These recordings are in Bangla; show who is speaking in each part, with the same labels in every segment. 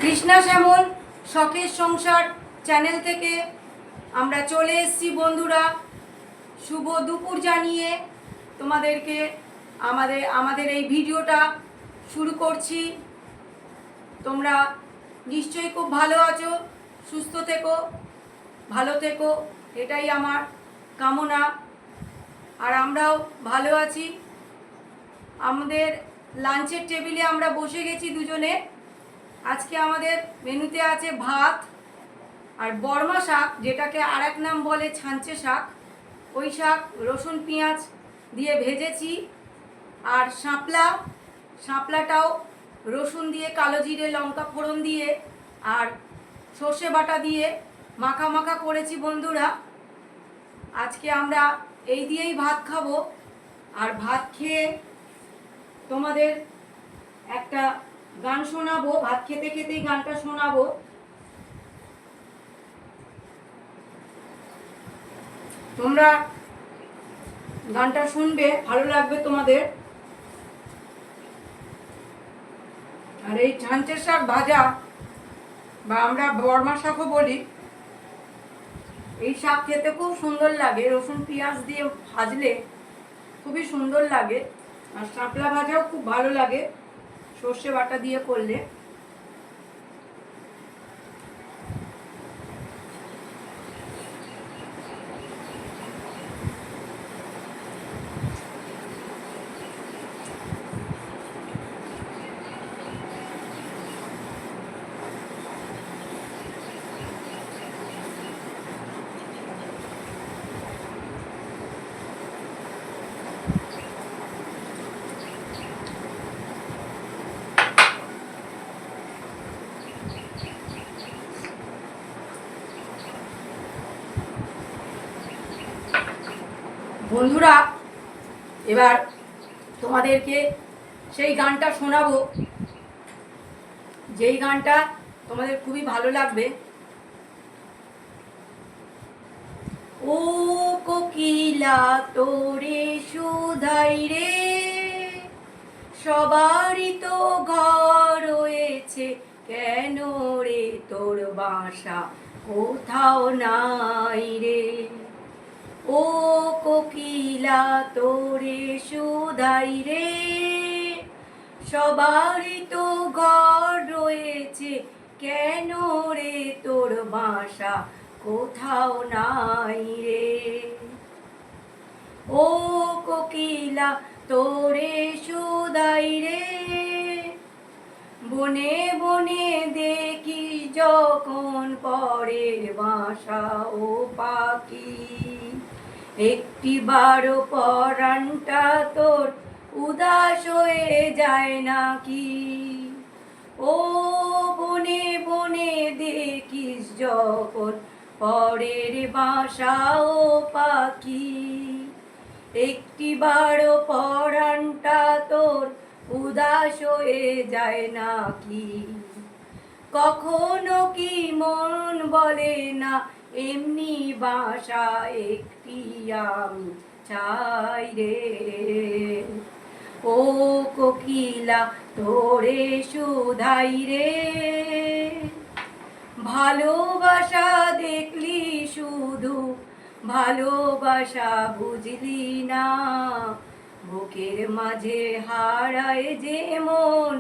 Speaker 1: কৃষ্ণা শ্যামল শখের সংসার চ্যানেল থেকে আমরা চলে এসেছি বন্ধুরা। শুভ দুপুর জানিয়ে তোমাদেরকে আমাদের এই ভিডিওটা শুরু করছি। তোমরা নিশ্চয়ই খুব ভালো আছো, সুস্থ থেকো, ভালো থেকো, এটাই আমার কামনা। আর আমরাও ভালো আছি। আমাদের লাঞ্চের টেবিলে আমরা বসে গেছি দুজনে। আজকে আমাদের মেনুতে আছে ভাত আর বর্মা শাক, যেটাকে আর এক নাম বলে ছাঁচে শাক। ওই শাক রসুন পেঁয়াজ দিয়ে ভেজেছি। আর শাপলাটাও রসুন দিয়ে, কালো জিরে লঙ্কা ফোড়ন দিয়ে আর সর্ষে বাটা দিয়ে মাখা মাখা করেছি বন্ধুরা। আজকে আমরা এই দিয়েই ভাত খাবো। আর ভাত খেয়ে তোমাদের একটা গান শোনাবো, ভাত খেতে খেতেই গানটা শোনাবো। তোমরা গানটা শুনবে, ভালো লাগবে তোমাদের। আর এই ছাঁচে শাক ভাজা, বা আমরা বর্মা শাকও বলি, এই শাক খেতে খুব সুন্দর লাগে। রসুন পেঁয়াজ দিয়ে ভাজলে খুবই সুন্দর লাগে। আর শাপলা ভাজাও খুব ভালো লাগে সর্ষে বাটা দিয়ে করলে। বন্ধুরা, এবার তোমাদেরকে সেই গানটা শোনাবো, যেই গানটা তোমাদের খুবই ভালো লাগবে। ও কোকিলা তোরে শুধাই রে, সবারই তো ঘর রয়েছে, কেন রে তোর বাসা কোথাও নাই রে। ও কোকিলা তোরে শুধাই রে, সবারই তো ঘর রয়েছে, কেন রে তোর বাসা কোথাও নাই রে। ও কোকিলা তোরে শুধাই রে, বনে বনে দেখি যখন পরের বাসা ও পাখি, একটি বারো পরাণটা তোর উদাস হয়ে যায় নাকি। ও বনে বনে দেখিস যখন পরের বাসা ও পাখি, একটি বারো পরাণটা তোর উদাস হয়ে যায় নাকি। কখনো কি মন বলে না এমনি বাসা একটি আমি চাই রে। ও কোকিলা তোরে শুধাই রে, ভালোবাসা দেখলি শুধু ভালোবাসা বুঝলি না, বুকের মাঝে হারায় যে মন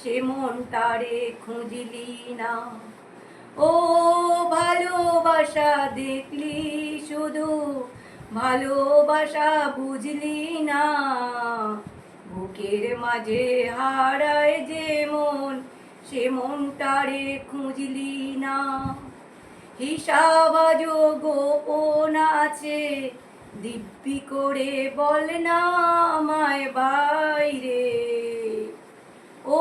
Speaker 1: সে মন তারে খুঁজলি না। ও ভালোবাসা দেখলি শুধু ভালোবাসা বুঝলি না, বুকের মাঝে হারায় যে মন সে মনটারে খুঁজলি না। হিসাব আজও গোপন আছে, দিব্যি করে বল না আমায় বাইরে। ও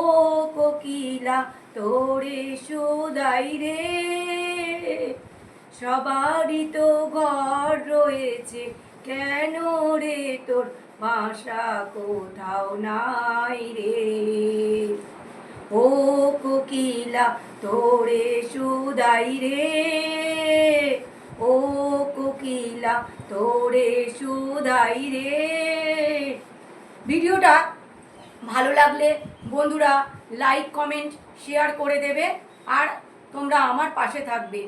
Speaker 1: কোকিলা তোরে শুধাই রে, সবারই তো ঘর রয়েছে, কেন রে তোর বাসা কোথাও নাই রে। ও কোকিলা তোরে শুধাই রে, ও কোকিলা তোরে শুধাই রে। ভিডিওটা ভালো লাগলে বন্ধুরা লাইক কমেন্ট শেয়ার করে দেবে। আর তোমরা আমার পাশে থাকবে।